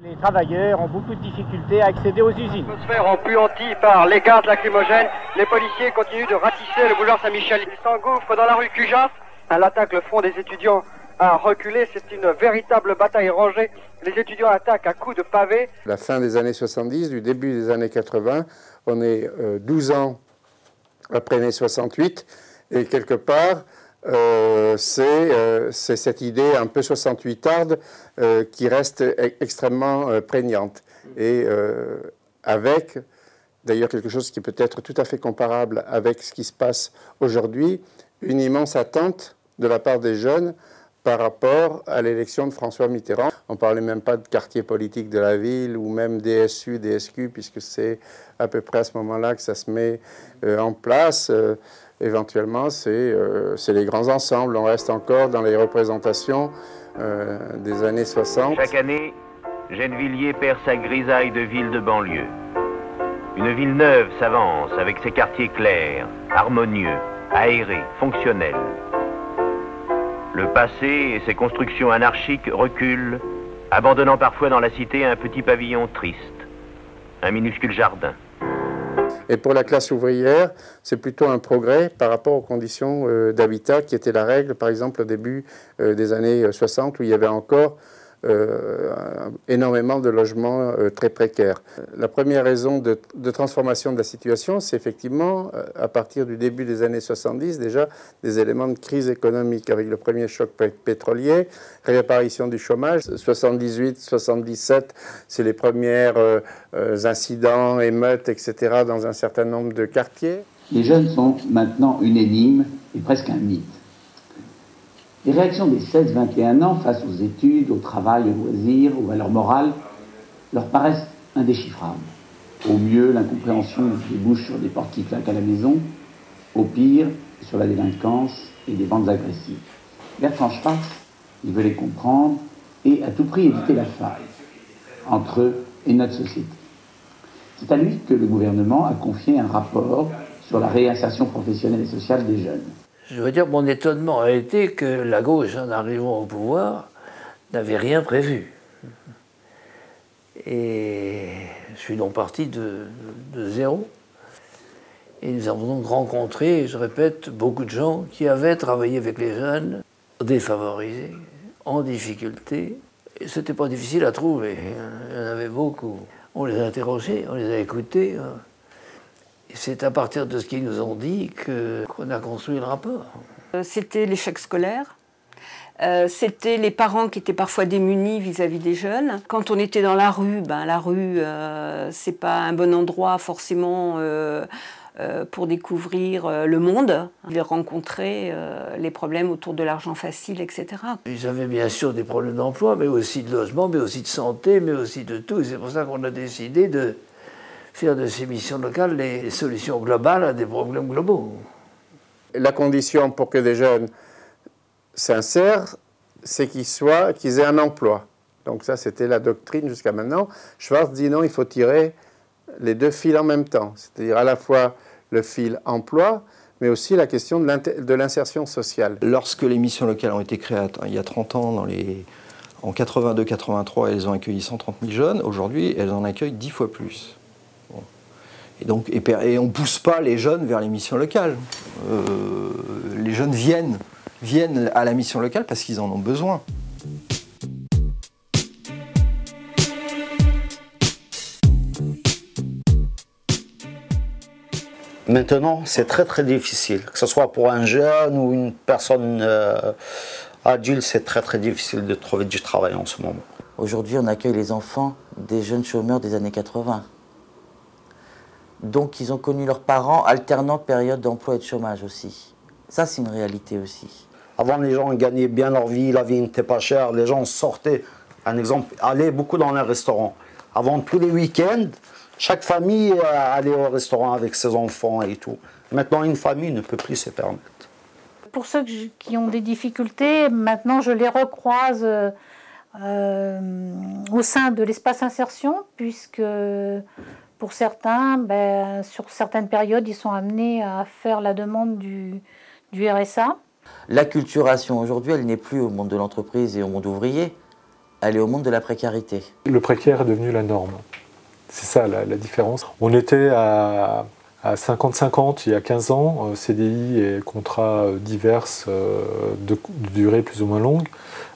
Les travailleurs ont beaucoup de difficultés à accéder aux usines. L'atmosphère empuantie par les gaz lacrymogènes, les policiers continuent de ratisser le boulevard Saint-Michel. Ils s'engouffrent dans la rue Cujas. L'attaque, le front des étudiants a reculé. C'est une véritable bataille rangée. Les étudiants attaquent à coups de pavés. La fin des années 70, du début des années 80, on est 12 ans après mai 68, et quelque part, c'est cette idée un peu 68arde qui reste extrêmement prégnante. Et avec, d'ailleurs, quelque chose qui peut être tout à fait comparable avec ce qui se passe aujourd'hui, une immense attente de la part des jeunes par rapport à l'élection de François Mitterrand. On ne parlait même pas de quartier politique de la ville ou même DSU, DSQ, puisque c'est à peu près à ce moment-là que ça se met en place. Éventuellement, c'est les grands ensembles. On reste encore dans les représentations des années 60. Chaque année, Gennevilliers perd sa grisaille de ville de banlieue. Une ville neuve s'avance avec ses quartiers clairs, harmonieux, aérés, fonctionnels. Le passé et ses constructions anarchiques reculent, abandonnant parfois dans la cité un petit pavillon triste, un minuscule jardin. Et pour la classe ouvrière, c'est plutôt un progrès par rapport aux conditions d'habitat qui étaient la règle, par exemple, au début des années 60, où il y avait encore énormément de logements très précaires. La première raison de transformation de la situation, c'est effectivement, à partir du début des années 70, déjà des éléments de crise économique, avec le premier choc pétrolier, réapparition du chômage. 78, 77, c'est les premiers incidents, émeutes, etc., dans un certain nombre de quartiers. Les jeunes sont maintenant une énigme et presque un mythe. Les réactions des 16-21 ans face aux études, au travail, aux loisirs, aux valeurs morales, leur paraissent indéchiffrables. Au mieux, l'incompréhension débouche sur des portes qui claquent à la maison, au pire, sur la délinquance et des bandes agressives. Bertrand Schwartz, il veut les comprendre et à tout prix éviter la faille entre eux et notre société. C'est à lui que le gouvernement a confié un rapport sur la réinsertion professionnelle et sociale des jeunes. Je veux dire, mon étonnement a été que la gauche, en arrivant au pouvoir, n'avait rien prévu. Et je suis donc parti de zéro. Et nous avons donc rencontré, je répète, beaucoup de gens qui avaient travaillé avec les jeunes, défavorisés, en difficulté. Et c'était pas difficile à trouver, il y en avait beaucoup. On les a interrogés, on les a écoutés. Et c'est à partir de ce qu'ils nous ont dit qu'on a construit le rapport. C'était l'échec scolaire. C'était les parents qui étaient parfois démunis vis-à-vis des jeunes. Quand on était dans la rue, c'est pas un bon endroit forcément pour découvrir le monde. Ils rencontraient les problèmes autour de l'argent facile, etc. Ils avaient bien sûr des problèmes d'emploi, mais aussi de logement, mais aussi de santé, mais aussi de tout. Et c'est pour ça qu'on a décidé de faire de ces missions locales les solutions globales à des problèmes globaux. La condition pour que des jeunes s'insèrent, c'est qu'ils aient un emploi. Donc ça, c'était la doctrine jusqu'à maintenant. Schwartz dit non, il faut tirer les deux fils en même temps. C'est-à-dire à la fois le fil emploi, mais aussi la question de l'insertion sociale. Lorsque les missions locales ont été créées il y a 30 ans, en 82-83, elles ont accueilli 130 000 jeunes. Aujourd'hui, elles en accueillent 10 fois plus. Et on ne pousse pas les jeunes vers les missions locales. Les jeunes viennent à la mission locale parce qu'ils en ont besoin. Maintenant, c'est très très difficile. Que ce soit pour un jeune ou une personne adulte, c'est très très difficile de trouver du travail en ce moment. Aujourd'hui, on accueille les enfants des jeunes chômeurs des années 80. Donc, ils ont connu leurs parents alternant période d'emploi et de chômage aussi. Ça, c'est une réalité aussi. Avant, les gens gagnaient bien leur vie, la vie n'était pas chère, les gens sortaient. Un exemple, allaient beaucoup dans les restaurants. Avant, tous les week-ends, chaque famille allait au restaurant avec ses enfants et tout. Maintenant, une famille ne peut plus se permettre. Pour ceux qui ont des difficultés, maintenant, je les recroise au sein de l'espace insertion, puisque pour certains, sur certaines périodes, ils sont amenés à faire la demande du RSA. L'acculturation aujourd'hui, elle n'est plus au monde de l'entreprise et au monde ouvrier. aller au monde de la précarité. Le précaire est devenu la norme. C'est ça la différence. On était à 50-50 il y a 15 ans, CDI et contrats divers de durée plus ou moins longue.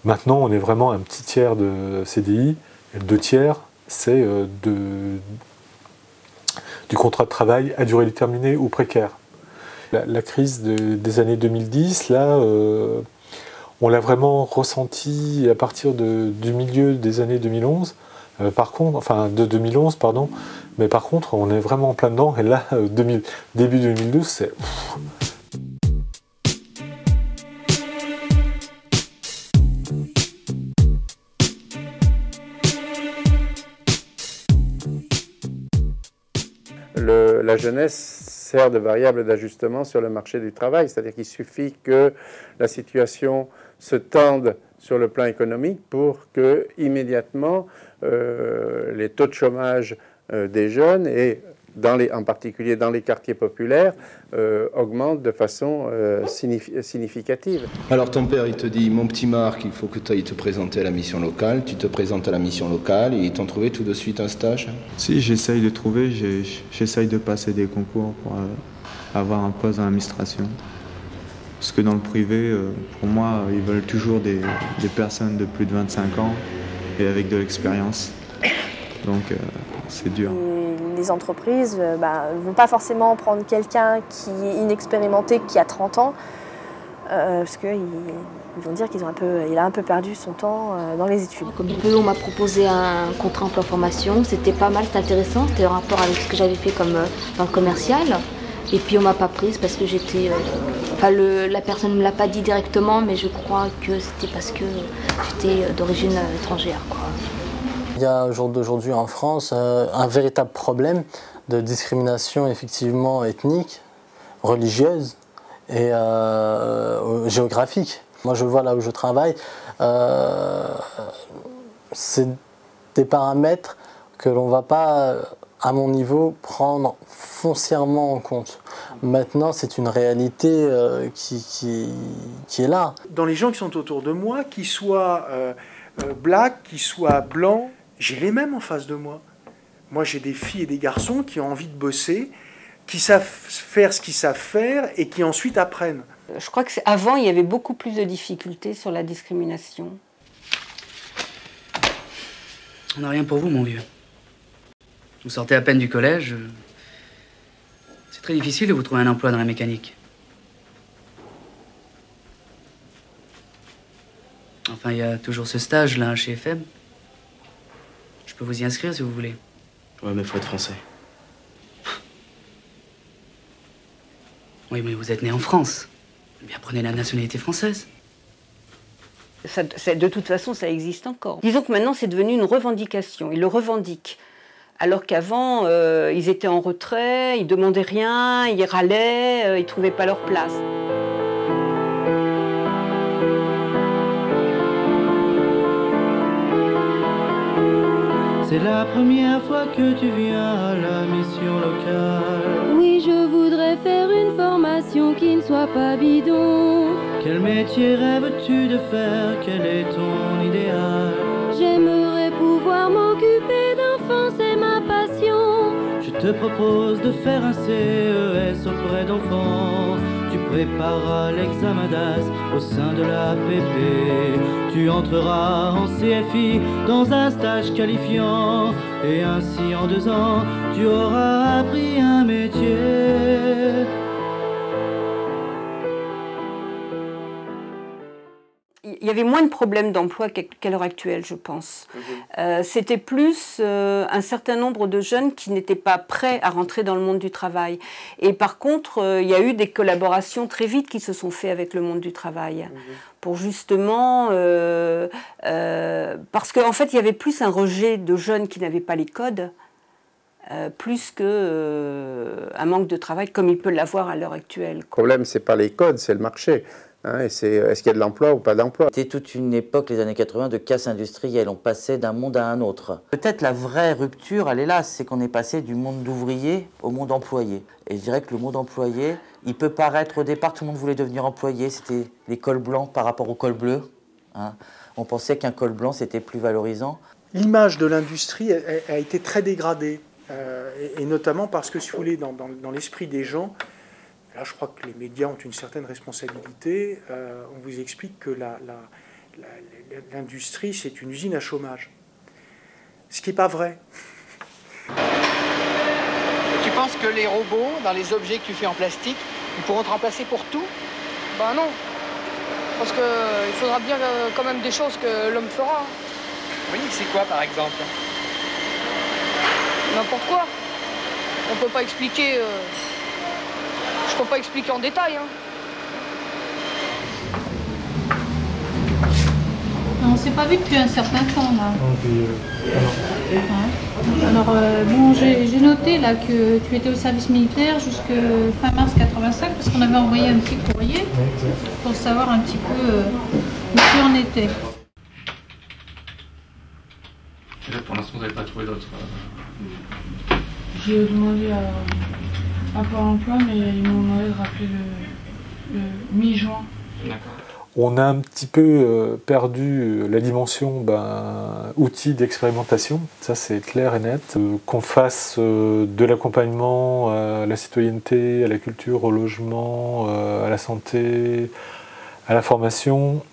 Maintenant, on est vraiment un petit tiers de CDI et le 2 tiers, c'est du contrat de travail à durée déterminée ou précaire. La crise des années 2010, là, on l'a vraiment ressenti à partir du milieu des années 2011. De 2011, pardon. Mais par contre, on est vraiment en plein dedans. Et là, début 2012, c'est... La jeunesse sert de variable d'ajustement sur le marché du travail. C'est-à-dire qu'il suffit que la situation se tende sur le plan économique pour que, immédiatement, les taux de chômage des jeunes, et en particulier dans les quartiers populaires, augmentent de façon significative. Alors ton père, il te dit, mon petit Marc, il faut que tu ailles te présenter à la mission locale. Tu te présentes à la mission locale et ils t'ont trouvé tout de suite un stage? Si, j'essaye de trouver, j'essaye de passer des concours pour avoir un poste dans l'administration. Parce que dans le privé, pour moi, ils veulent toujours des personnes de plus de 25 ans et avec de l'expérience. Donc c'est dur. Les entreprises ne vont pas forcément prendre quelqu'un qui est inexpérimenté, qui a 30 ans, parce qu'ils vont dire qu'il a un peu perdu son temps dans les études. Comme on m'a proposé un contrat emploi-formation, c'était pas mal, c'était intéressant, c'était en rapport avec ce que j'avais fait comme dans le commercial. Et puis on m'a pas prise parce que j'étais... la personne ne me l'a pas dit directement, mais je crois que c'était parce que j'étais d'origine étrangère, quoi. Il y a au jour d'aujourd'hui en France un véritable problème de discrimination effectivement ethnique, religieuse et géographique. Moi je vois là où je travaille, c'est des paramètres que l'on ne va pas, à mon niveau, prendre foncièrement en compte. Maintenant, c'est une réalité qui est là. Dans les gens qui sont autour de moi, qu'ils soient blacks, qu'ils soient blancs, j'ai les mêmes en face de moi. Moi, j'ai des filles et des garçons qui ont envie de bosser, qui savent faire ce qu'ils savent faire et qui ensuite apprennent. Je crois qu'avant, il y avait beaucoup plus de difficultés sur la discrimination. On n'a rien pour vous, mon vieux. Vous sortez à peine du collège. C'est très difficile de vous trouver un emploi dans la mécanique. Enfin, il y a toujours ce stage-là chez FM. Je peux vous y inscrire si vous voulez. Ouais, mais faut être français. Oui, mais vous êtes né en France. Eh bien, prenez la nationalité française. De toute façon, ça existe encore. Disons que maintenant, c'est devenu une revendication. Ils le revendiquent. Alors qu'avant, ils étaient en retrait, ils demandaient rien, ils râlaient, ils trouvaient pas leur place. C'est la première fois que tu viens à la mission locale. Oui, je voudrais faire une formation qui ne soit pas bidon. Quel métier rêves-tu de faire? Quel est ton idéal? J'aimerais pouvoir m'occuper d'enfants, c'est ma passion. Je te propose de faire un CES auprès d'enfants. Tu prépareras l'examen d'AS au sein de la PP. Tu entreras en CFI dans un stage qualifiant. Et ainsi en 2 ans, tu auras appris un métier. Il y avait moins de problèmes d'emploi qu'à l'heure actuelle, je pense. C'était plus un certain nombre de jeunes qui n'étaient pas prêts à rentrer dans le monde du travail. Et par contre, il y a eu des collaborations très vite qui se sont faites avec le monde du travail. Pour justement... parce qu'en fait, il y avait plus un rejet de jeunes qui n'avaient pas les codes, plus qu'un manque de travail, comme il peut l'avoir à l'heure actuelle. Le problème, ce n'est pas les codes, c'est le marché. Est-ce qu'il y a de l'emploi ou pas d'emploi? C'était toute une époque, les années 80, de casse industrielle. On passait d'un monde à un autre. Peut-être la vraie rupture, elle est là, c'est qu'on est passé du monde d'ouvrier au monde employé. Et je dirais que le monde employé, il peut paraître au départ, tout le monde voulait devenir employé. C'était les cols blancs par rapport aux cols bleus. hein. On pensait qu'un col blanc, c'était plus valorisant. L'image de l'industrie a été très dégradée, et notamment parce que, si vous voulez, dans l'esprit des gens, là je crois que les médias ont une certaine responsabilité, on vous explique que l'industrie c'est une usine à chômage. Ce qui n'est pas vrai. Tu penses que les robots, dans les objets que tu fais en plastique, ils pourront te remplacer pour tout? Ben non, parce qu'il faudra bien quand même des choses que l'homme fera. Oui, c'est quoi par exemple? N'importe quoi. On peut pas expliquer. Je peux pas expliquer en détail. Hein. On s'est pas vu depuis un certain temps là. Alors bon, j'ai noté là que tu étais au service militaire jusqu'à fin mars 85 parce qu'on avait envoyé un petit courrier pour savoir un petit peu où tu en étais. Et là, pour l'instant, vous n'avez pas trouvé d'autres. J'ai demandé à Pôle emploi, mais ils m'ont demandé de rappeler le mi-juin. D'accord. On a un petit peu perdu la dimension outil d'expérimentation, ça c'est clair et net. Qu'on fasse de l'accompagnement à la citoyenneté, à la culture, au logement, à la santé, à la formation,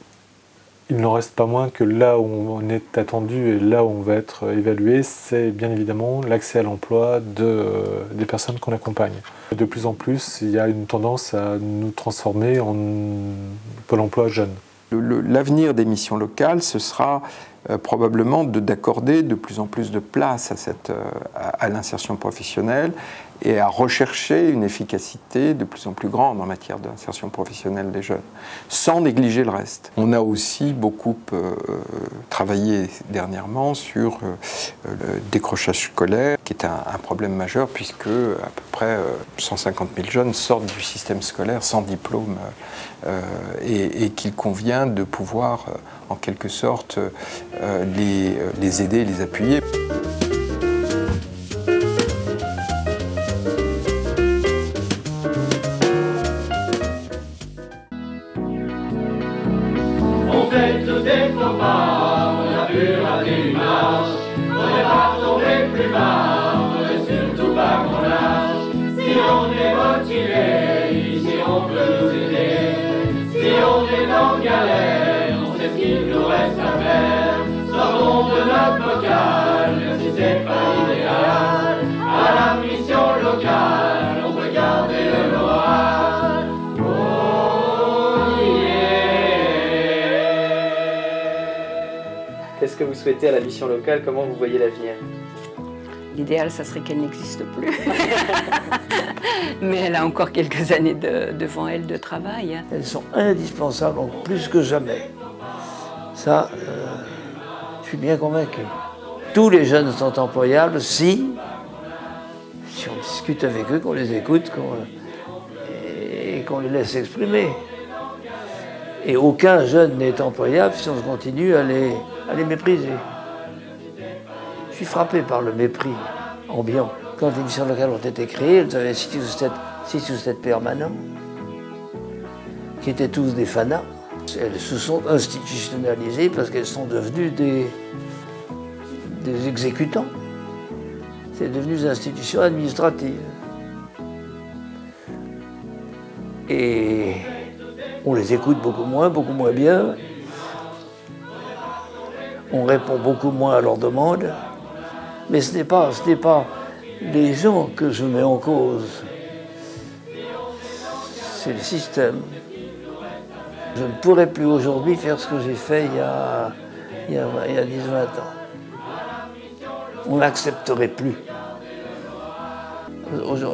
il n'en reste pas moins que là où on est attendu et là où on va être évalué, c'est bien évidemment l'accès à l'emploi des personnes qu'on accompagne. De plus en plus, il y a une tendance à nous transformer en Pôle emploi jeune. L'avenir des missions locales, ce sera probablement d'accorder de plus en plus de place à l'insertion professionnelle et à rechercher une efficacité de plus en plus grande en matière d'insertion professionnelle des jeunes, sans négliger le reste. On a aussi beaucoup travaillé dernièrement sur le décrochage scolaire, qui est un problème majeur, puisque à peu près 150 000 jeunes sortent du système scolaire sans diplôme, et qu'il convient de pouvoir, en quelque sorte, les aider, les appuyer. On fait tous des faux pas, on a pu rater une marche, on n'est pas tombé plus bas, on n'est surtout pas qu'on lâche. Si on est motivé, ici on peut nous aider. Si on est en galère, on sait ce qu'il nous reste à faire. Sortons de notre local, même si c'est pas idéal. À la mission locale, on peut garder le moral. Oh yeah. Qu'est-ce que vous souhaitez à la mission locale? Comment vous voyez l'avenir? L'idéal, ça serait qu'elle n'existe plus. Mais elle a encore quelques années devant elle de travail. Elles sont indispensables, plus que jamais. Ça, je suis bien convaincu. Tous les jeunes sont employables si on discute avec eux, qu'on les écoute et qu'on les laisse exprimer. Et aucun jeune n'est employable si on continue à les mépriser. Je suis frappé par le mépris ambiant. Quand les missions locales ont été créées, elles avaient 6 ou 7 permanents, qui étaient tous des fanas. Elles se sont institutionnalisées parce qu'elles sont devenues des exécutants. C'est devenu des institutions administratives. Et on les écoute beaucoup moins bien. On répond beaucoup moins à leurs demandes. Mais ce n'est pas les gens que je mets en cause. C'est le système. Je ne pourrais plus aujourd'hui faire ce que j'ai fait il y a 10-20 ans. On n'accepterait plus.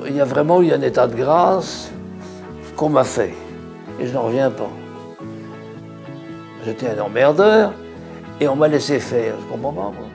Il y a vraiment eu un état de grâce qu'on m'a fait. Et je n'en reviens pas. J'étais un emmerdeur et on m'a laissé faire. Je comprends pas, moi.